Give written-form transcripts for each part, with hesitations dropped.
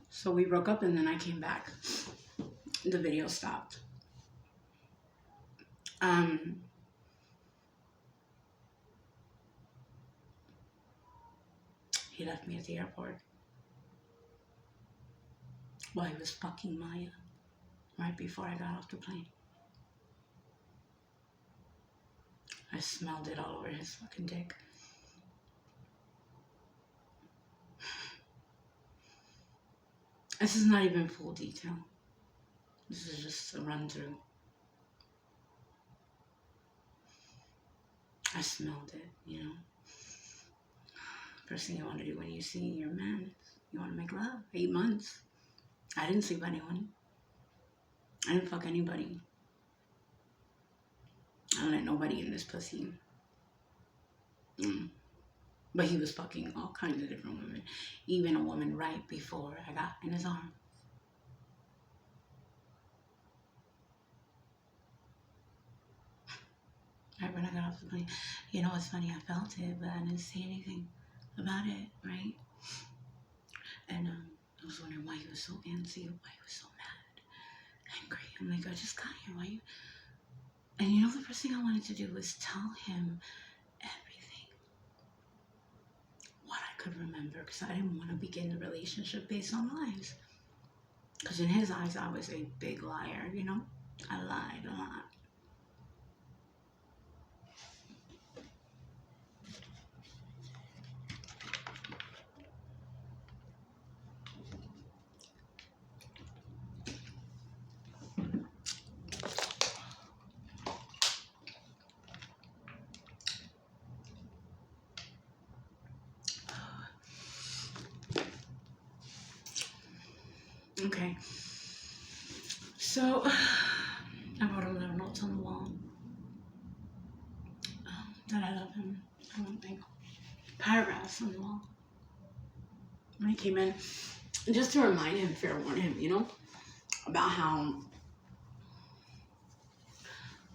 So we broke up and then I came back. The video stopped. He left me at the airport while he was fucking Maya right before I got off the plane. I smelled it all over his fucking dick. This is not even full detail. This is just a run through. I smelled it, you know. First thing you want to do when you see your man, you want to make love. 8 months. I didn't sleep with anyone. I didn't fuck anybody. I don't let nobody in this pussy. But he was fucking all kinds of different women. Even a woman right before I got in his arms. Right when I got off the plane. You know what's funny? I felt it, but I didn't say anything about it, right? And I was wondering why he was so antsy, why he was so mad, angry. I'm like, I just got here, why you? And you know, the first thing I wanted to do was tell him everything. What I could remember, because I didn't want to begin the relationship based on lies. Because in his eyes, I was a big liar, you know? I lied a lot. Okay. So, I wrote a little notes on the wall. That I love him. I wrote like paragraphs on the wall. When he came in, just to remind him, fair warn him, you know, about how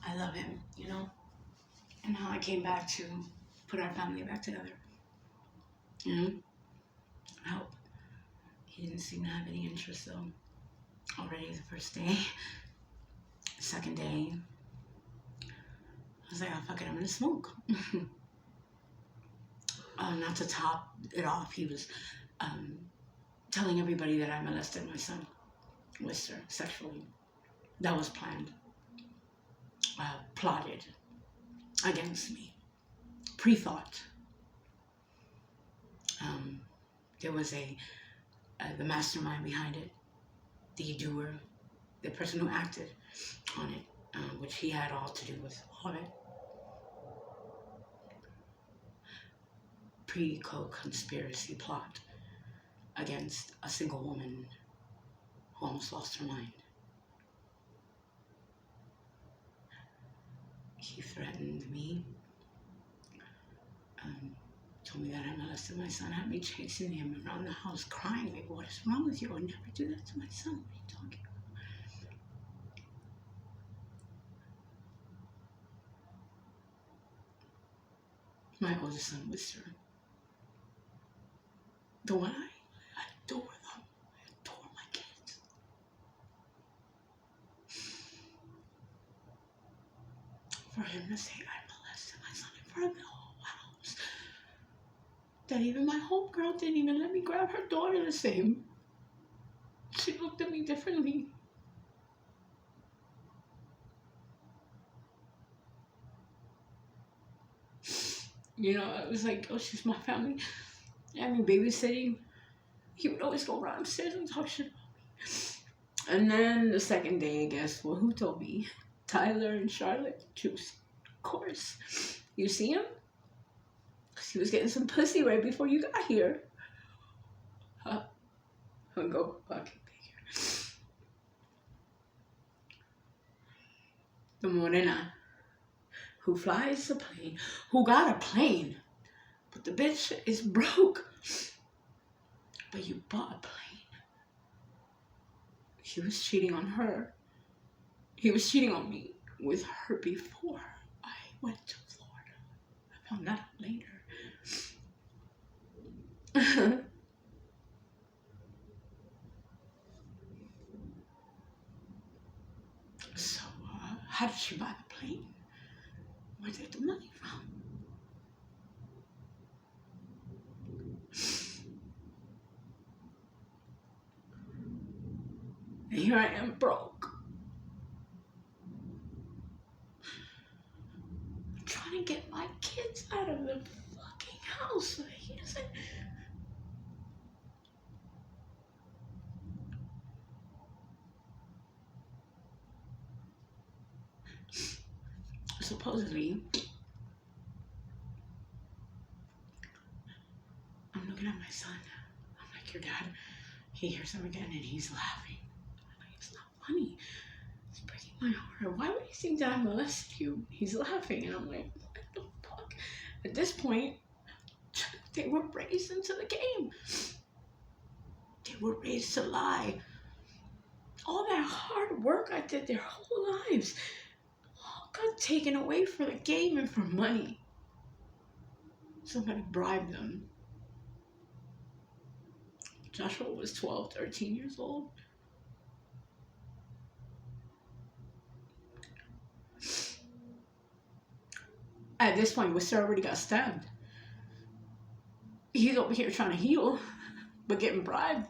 I love him, you know, and how I came back to put our family back together. You know, I hope. He didn't seem to have any interest though. Already the first day, second day, I was like, oh fuck it, I'm gonna smoke. Not to top it off, he was telling everybody that I molested my son, Wister, sexually. That was planned, plotted against me, pre-thought. There was the mastermind behind it, the doer, the person who acted on it, which he had all to do with all of it. Pre-co-conspiracy plot against a single woman who almost lost her mind. He threatened me, told me that I molested my son, had me chasing him around the house crying, like, what is wrong with you? I would never do that to my son. What are you talking about? My oldest son, Wister. The one I adore them. I adore my kids. For him to say I molested my son in front of the whole house. That even my homegirl didn't even let me grab her daughter the same. She looked at me differently. You know, I was like, oh, she's my family. I mean, babysitting. He would always go around upstairs and talk shit about me. And then the second day, I guess, well, who told me? Tyler and Charlotte. Juice. Of course. You see him? Because he was getting some pussy right before you got here. Huh? I'll go fucking figure. The Morena. Who flies a plane. Who got a plane. But the bitch is broke. But you bought a plane. He was cheating on her. He was cheating on me with her before I went to Florida. I found that out later. How did she buy the plane? Where did the money from? And here I am broke. I'm trying to get my kids out of the fucking house so he doesn't. Supposedly, I'm looking at my son. I'm like, your dad, he hears him again and he's laughing. I'm like, it's not funny. It's breaking my heart. Why would he think that I molested you? He's laughing. And I'm like, what the fuck? At this point, they were raised into the game. They were raised to lie. All that hard work I did their whole lives all got taken away for the game and for money. Somebody bribed them. Joshua was 12, 13 years old. At this point, Wister already got stabbed. He's over here trying to heal, but getting bribed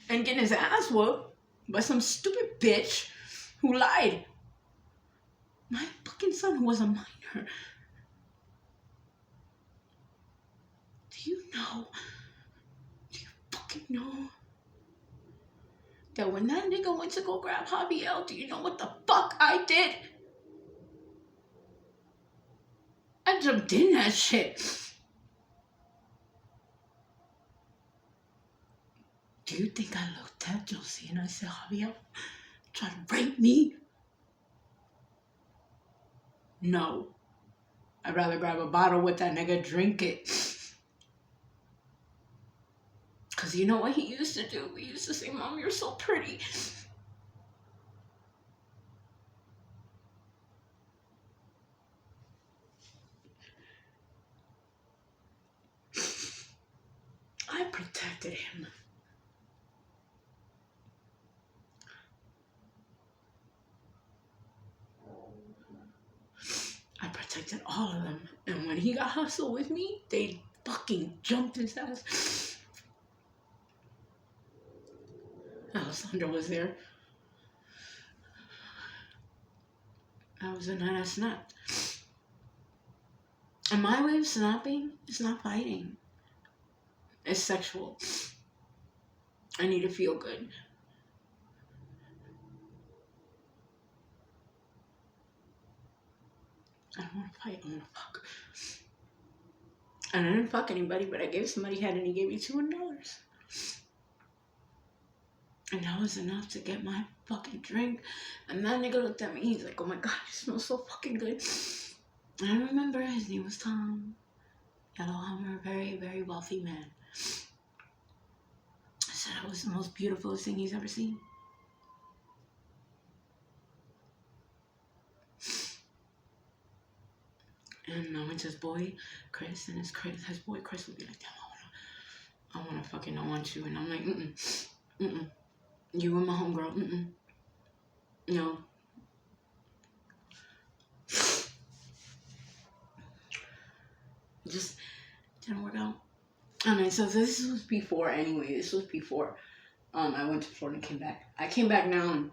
and getting his ass whooped by some stupid bitch who lied. My fucking son, who was a minor. Do you fucking know that when that nigga went to go grab Javier, do you know what the fuck I did? I jumped in that shit. Do you think I looked at Josie and I said, Javier, try to rape me? No. I'd rather grab a bottle with that nigga, drink it. Because you know what he used to do? He used to say, Mom, you're so pretty. I protected him. I protected all of them. And when he got hustled with me, they fucking jumped his ass. Alessandra was there. I was the night I snapped. And my way of snapping is not fighting. It's sexual. I need to feel good. I don't want to fight. I want to fuck. And I didn't fuck anybody, but I gave somebody head and he gave me $200. And that was enough to get my fucking drink. And that nigga looked at me. He's like, oh my God, you smell so fucking good. And I remember his name was Tom Yellowhammer, a very, very wealthy man. I said I was the most beautiful thing he's ever seen. And I went to his boy, Chris, and his boy, Chris, would be like, damn, I want you. And I'm like, you were my homegirl, no. Just didn't work out. Alright, so this was before, anyway, I went to Florida and came back. I came back now and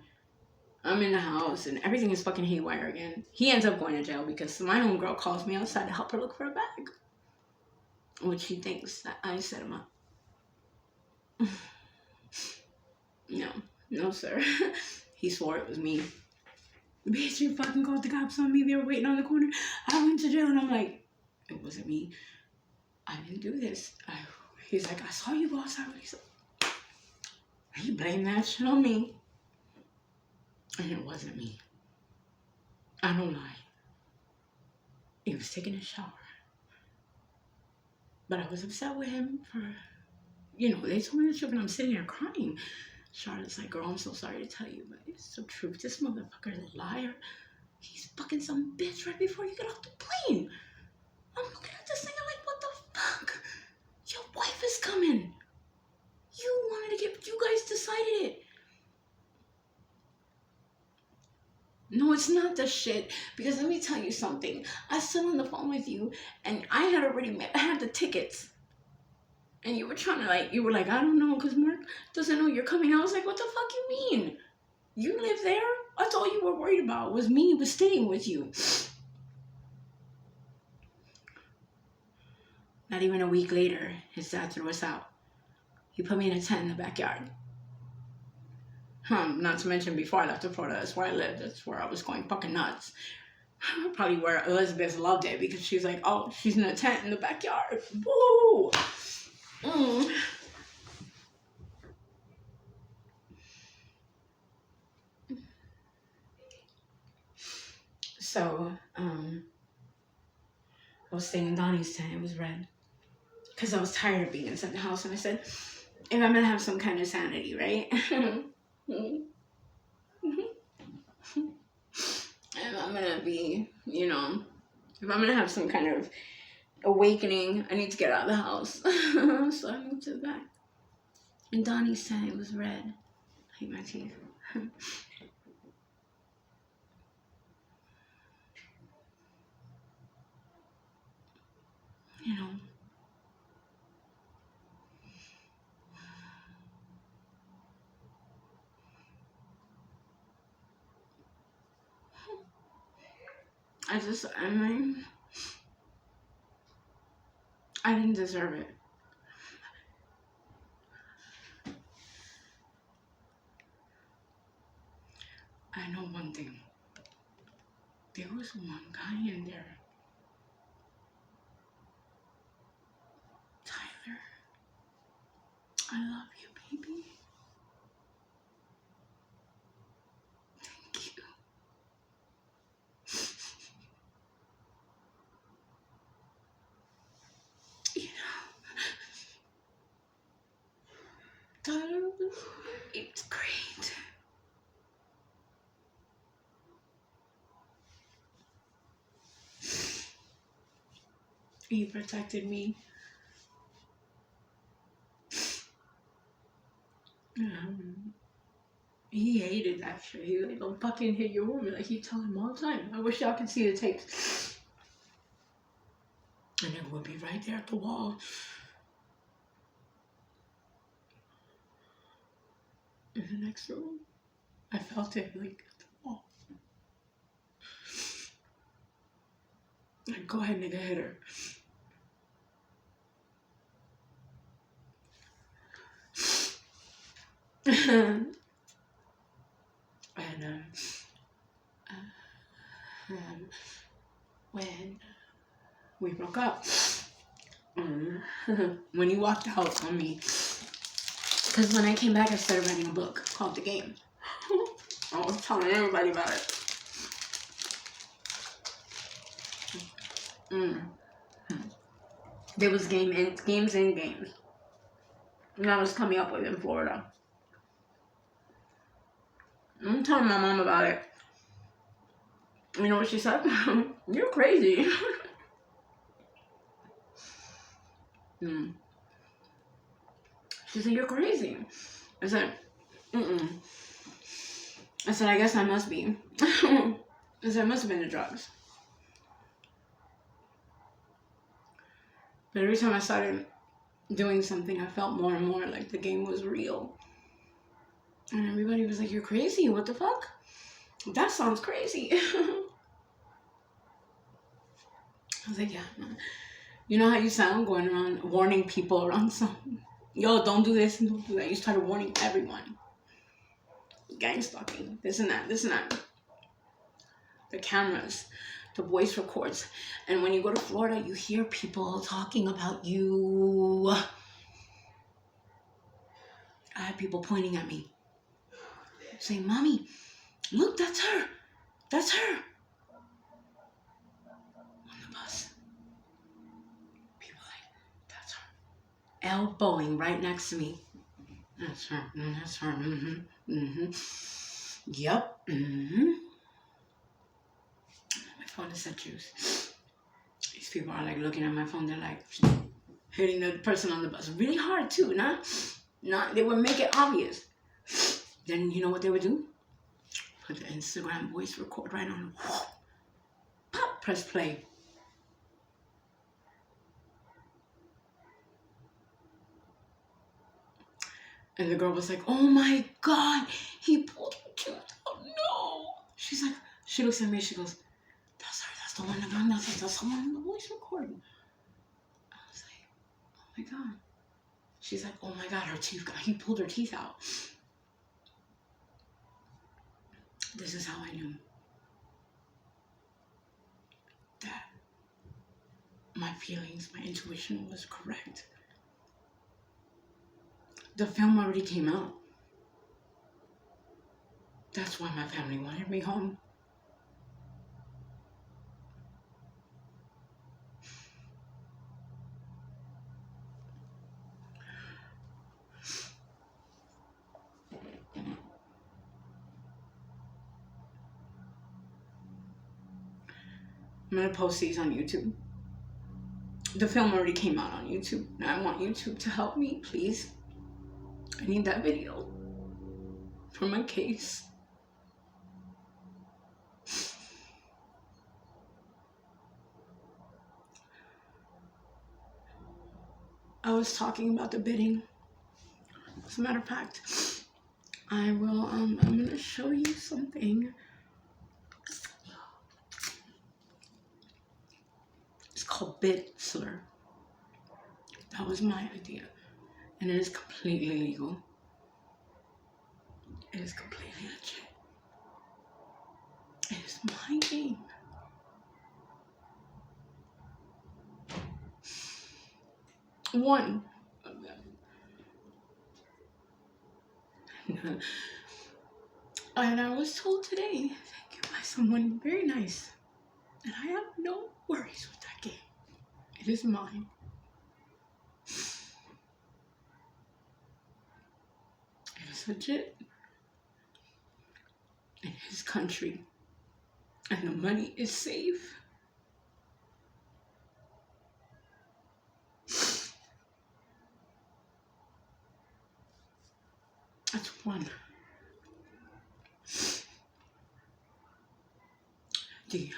I'm in the house and everything is fucking haywire again. He ends up going to jail because my homegirl calls me outside to help her look for a bag. Which he thinks that I set him up. No sir. He swore it was me. Bitch, you fucking called the cops on me. They were waiting on the corner. I went to jail and I'm like, it wasn't me. I didn't do this. He's like, I saw you go outside. He blamed that shit on me. And it wasn't me. I don't lie. He was taking a shower. But I was upset with him for, they told me the truth and I'm sitting there crying. Charlotte's like, girl, I'm so sorry to tell you, but it's the truth. This motherfucker is a liar. He's fucking some bitch right before you get off the plane. I'm looking at this thing, I'm like, what the fuck? Your wife is coming. You guys decided it. No, it's not the shit. Because let me tell you something. I stood on the phone with you, and I had I had the tickets. And you were trying to you were like, I don't know, because Mark doesn't know you're coming. I was like, what the fuck you mean? You live there? That's all you were worried about was me was staying with you. Not even a week later, his dad threw us out. He put me in a tent in the backyard. Not to mention before I left to Florida, that's where I lived. That's where I was going fucking nuts. Probably where Elizabeth loved it because she's like, oh, she's in a tent in the backyard. Woo! So, I was staying in Donnie's tent. It was red. Because I was tired of being inside the house. And I said, if I'm going to have some kind of sanity, right? And I'm going to be, if I'm going to have some kind of awakening, I need to get out of the house. So I moved to the back. And Donnie's tent, it was red. I hate my teeth. I didn't deserve it. I know one thing. There was one guy in there. Tyler. I love you, baby. Thank you. Tyler, it's great. He protected me. He hated that shit. He like, don't fucking hit your woman. Like, he tell him all the time. I wish y'all could see the tapes. And it would be right there at the wall. In the next room. I felt it, like, at the wall. Like, go ahead, nigga, hit her. And when we broke up, when he walked out on me, because when I came back, I started writing a book called The Game. I was telling everybody about it. There was games and games. And I was coming up with in Florida. I'm telling my mom about it. You know what she said? You're crazy. She said, you're crazy. I said, I said, I guess I must be. I said, it must have been the drugs. But every time I started doing something, I felt more and more like the game was real. And everybody was like, you're crazy. What the fuck? That sounds crazy. I was like, yeah, man. You know how you sound going around warning people around something? Yo, don't do this and don't do that. You started warning everyone. Gang stalking, this and that, this and that. The cameras, the voice records. And when you go to Florida, you hear people talking about you. I had people pointing at me, saying, Mommy, look, that's her. That's her. On the bus. People like, that's her. Elbowing right next to me. That's her. That's her. Yep. My phone is set juice. These people are like looking at my phone. They're like hitting the person on the bus really hard too. Not. They would make it obvious. Then you know what they would do? Put the Instagram voice record right on. Pop, press play. And the girl was like, oh my God, he pulled her tooth out. No. She's like, she looks at me, she goes, that's her, that's the one that got nothing. That's someone in the voice recording. I was like, oh my God. She's like, oh my God, he pulled her teeth out. This is how I knew that my feelings, my intuition was correct. The film already came out. That's why my family wanted me home. I'm gonna post these on YouTube. The film already came out on YouTube. Now I want YouTube to help me, please. I need that video for my case. I was talking about the bidding. As a matter of fact, I'm gonna show you something. It's called BitSlur. That was my idea. And it is completely legal. It is completely legit. It is my game. One of them. And I was told today, thank you, by someone very nice. And I have no worries with that game. It is mine. It is legit. In his country. And the money is safe. That's one. Do you know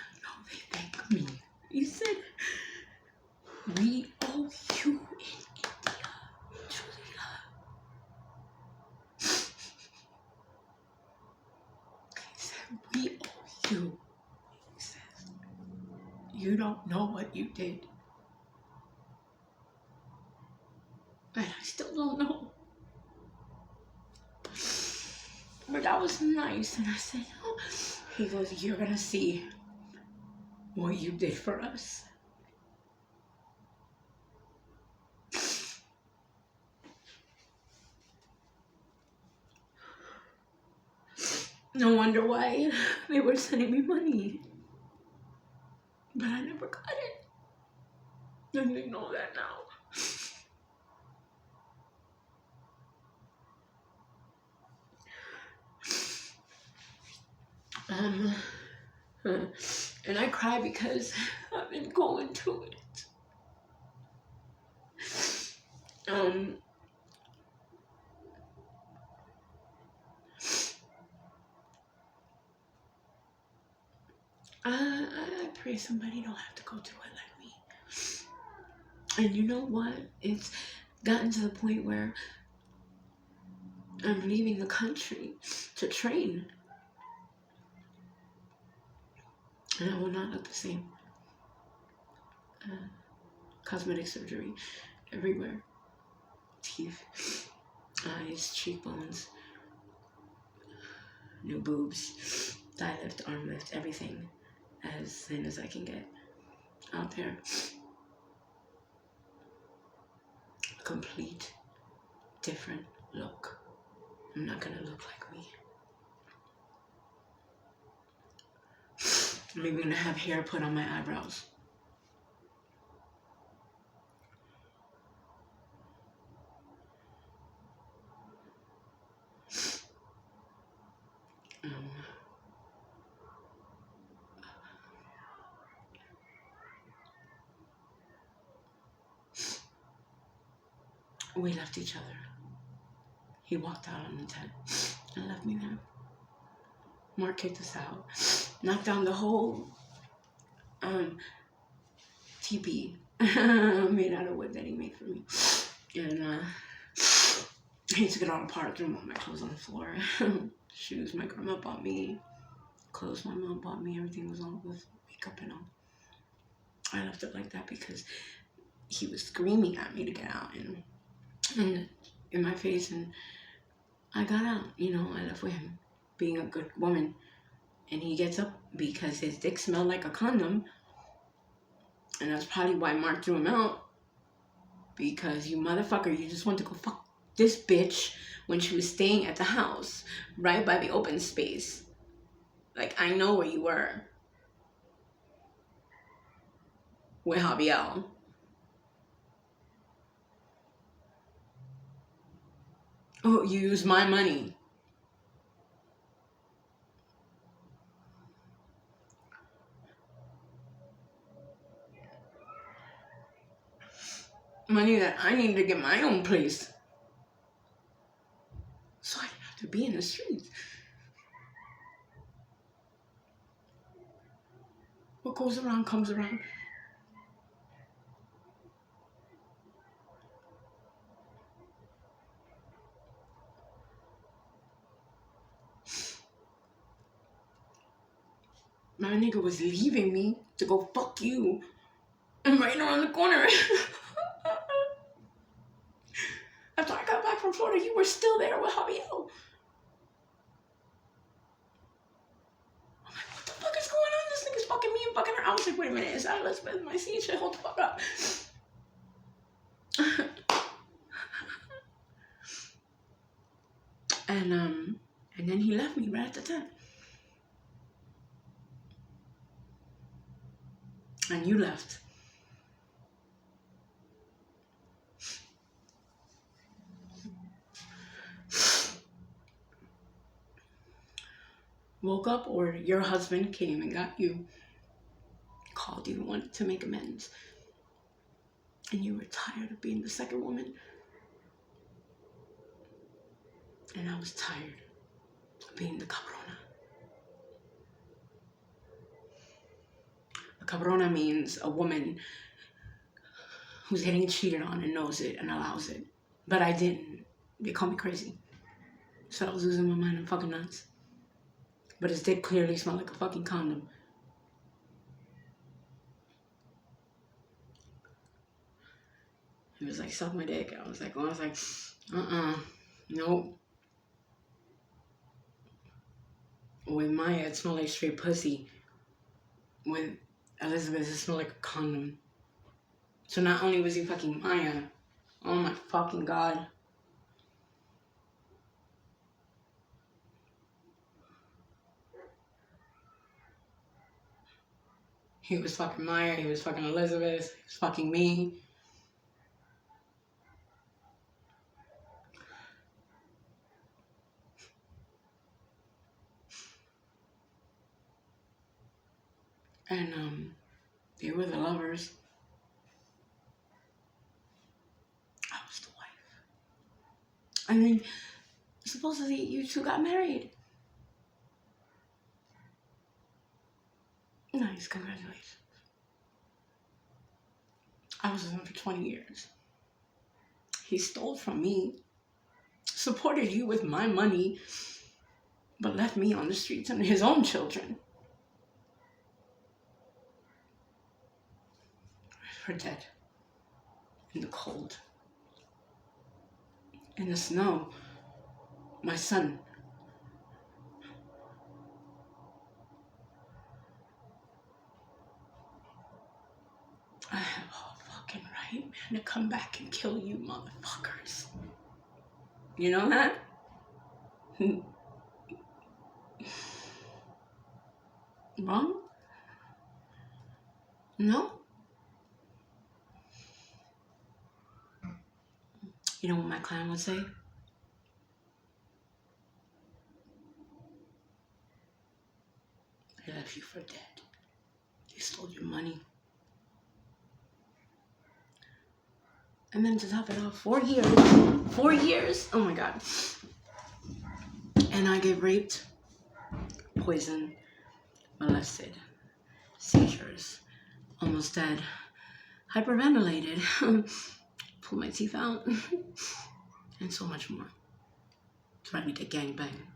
they thank me? He said, we owe you in India, Julia. He said, we owe you. He says, you don't know what you did. And I still don't know. But that was nice. And I said, oh. He goes, you're gonna see what you did for us. No wonder why they were sending me money. But I never got it. And they know that now. And I cry because I've been going through it. I pray somebody don't have to go through it like me. And you know what? It's gotten to the point where I'm leaving the country to train. And I will not look the same. Cosmetic surgery everywhere. Teeth, eyes, cheekbones, new boobs, thigh lift, arm lift, everything as thin as I can get out there. A complete different look. I'm not gonna look like me. I'm even gonna have hair put on my eyebrows. We left each other. He walked out on the tent and left me there. Mark kicked us out. Knocked down the whole teepee made out of wood that he made for me. And he took it all apart, threw all my clothes on the floor. Shoes my grandma bought me. Clothes my mom bought me. Everything was all with makeup and all. I left it like that because he was screaming at me to get out and in my face, and I got out. You know, I left with him being a good woman, and he gets up because his dick smelled like a condom, and that's probably why Mark threw him out, because you motherfucker, you just want to go fuck this bitch when she was staying at the house right by the open space. Like, I know where you were with Javier. Oh, you used my money. Money that I need to get my own place. So I didn't have to be in the streets. What goes around comes around. My nigga was leaving me to go fuck you. And right around the corner. After I got back from Florida, you were still there with Javier. I'm like, what the fuck is going on? This nigga's fucking me and fucking her. I was like, wait a minute, is that Elizabeth? My scene shit, hold the fuck up. And then he left me right at the time. And you left. Woke up, or your husband came and got you, called you, wanted to make amends, and you were tired of being the second woman, and I was tired of being the cabrona. A cabrona means a woman who's getting cheated on and knows it and allows it, but I didn't. They call me crazy, so I was losing my mind and fucking nuts. But his dick clearly smelled like a fucking condom. He was like, suck my dick. I was like, nope. With Maya, it smelled like straight pussy. With Elizabeth, it smelled like a condom. So not only was he fucking Maya, oh my fucking God. He was fucking Maya, he was fucking Elizabeth, he was fucking me. And they were the lovers. I was the wife. And then supposedly you two got married. Nice, congratulations. I was with him for 20 years. He stole from me, supported you with my money, but left me on the streets and his own children. For dead. In the cold. In the snow. My son. I have all fucking right, man, to come back and kill you motherfuckers. You know that? Wrong? No? You know what my clan would say? They left you for dead. They stole your money. And then to top it off, 4 years. 4 years? Oh my God. And I get raped poisoned, molested, seizures, almost dead, hyperventilated, pulled my teeth out, and so much more. Threatened to get gangbang.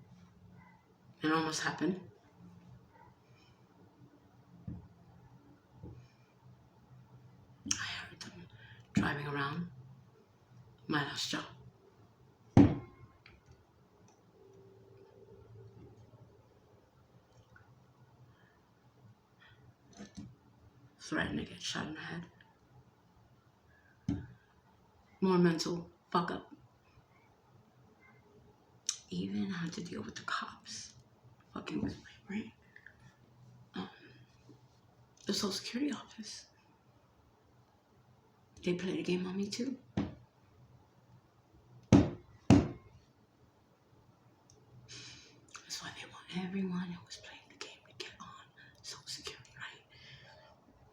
It almost happened. I heard them driving around my last job. Threatened to get shot in the head. More mental fuck up. Even had to deal with the cops fucking with my brain. The Social Security office. They played a game on me too. That's why they want everyone who was playing the game to get on Social Security, right?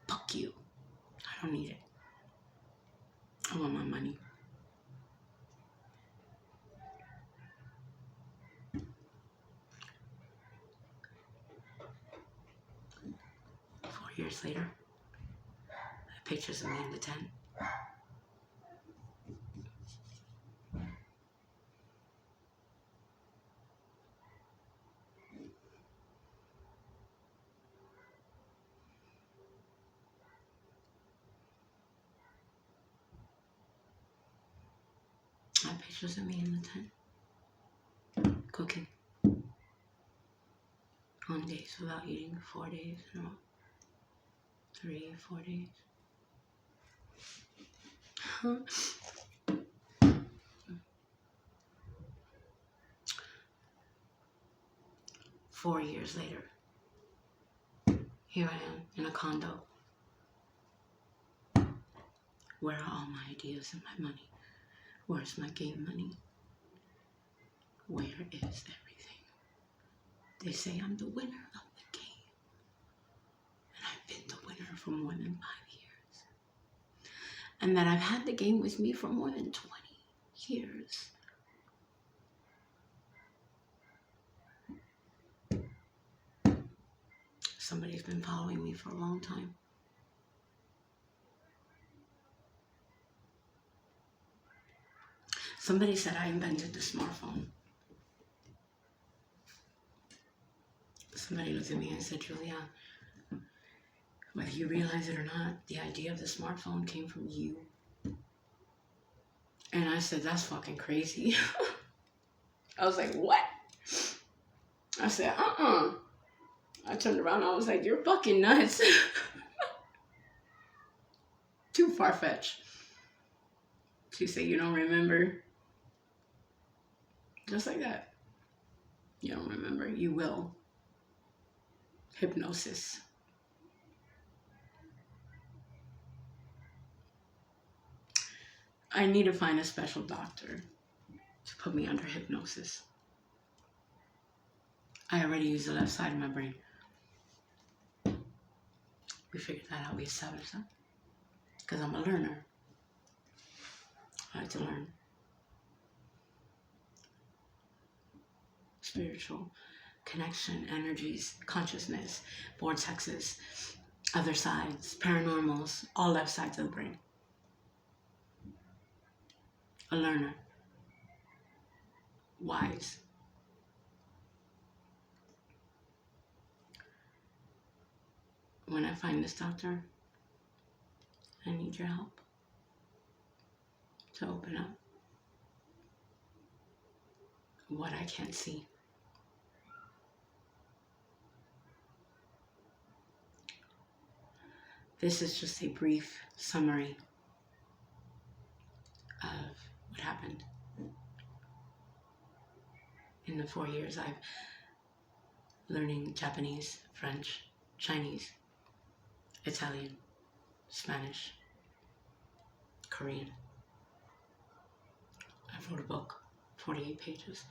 Fuck you. I don't need it. I want my money. Years later, I have pictures of me in the tent. I have pictures of me in the tent, cooking. On days without eating, 4 days in a row. 3, 4 days. 4 years later, here I am in a condo. Where are all my ideas and my money? Where's my game money? Where is everything? They say I'm the winner of the game. And I've been the winner for more than 5 years. And that I've had the game with me for more than 20 years. Somebody's been following me for a long time. Somebody said I invented the smartphone. Somebody looked at me and said, Julia, whether you realize it or not, the idea of the smartphone came from you. And I said, that's fucking crazy. I was like, what? I said, I turned around and I was like, you're fucking nuts. Too far-fetched. She said, you don't remember? Just like that. You don't remember, you will. Hypnosis. I need to find a special doctor to put me under hypnosis. I already use the left side of my brain. We figured that out, we established that. Because I'm a learner. I like to learn. Spiritual connection, energies, consciousness, vortexes, other sides, paranormals, all left sides of the brain. A learner. Wise. When I find this doctor, I need your help to open up what I can't see. This is just a brief summary of what happened. In the 4 years I've learning Japanese, French, Chinese, Italian, Spanish, Korean. I wrote a book, 48 pages.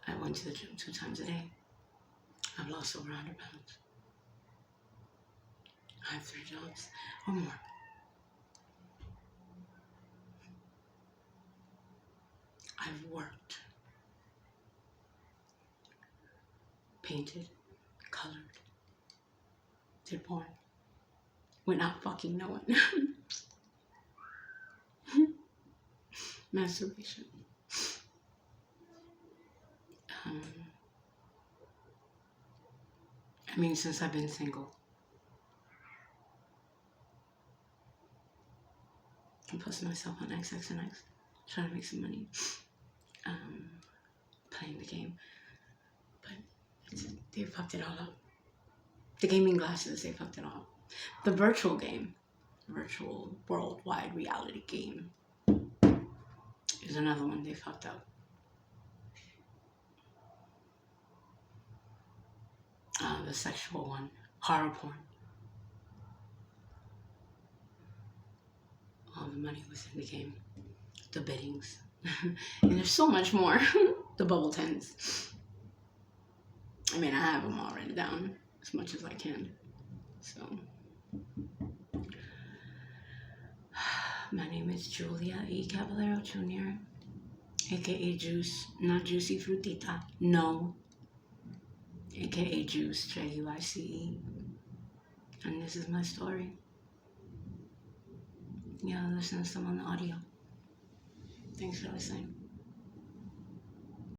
I went to the gym 2 times a day. I've lost over 100 pounds. I have 3 jobs or more. I've worked. painted, colored, did porn without fucking knowing. Masturbation. Um, I mean, since I've been single. I posted myself on XXNX, trying to make some money, playing the game. But they fucked it all up. The gaming glasses, they fucked it all up. The virtual game, virtual worldwide reality game, is another one they fucked up. The sexual one, horror porn. All the money was in the game, the biddings, and there's so much more. The bubble tens. I mean, I have them all written down as much as I can. So, my name is Julia E. Caballero Jr., aka Juice, not Juicy Frutita, no, aka Juice, Juice, and this is my story. Yeah, listen to some on the audio. Thanks for listening.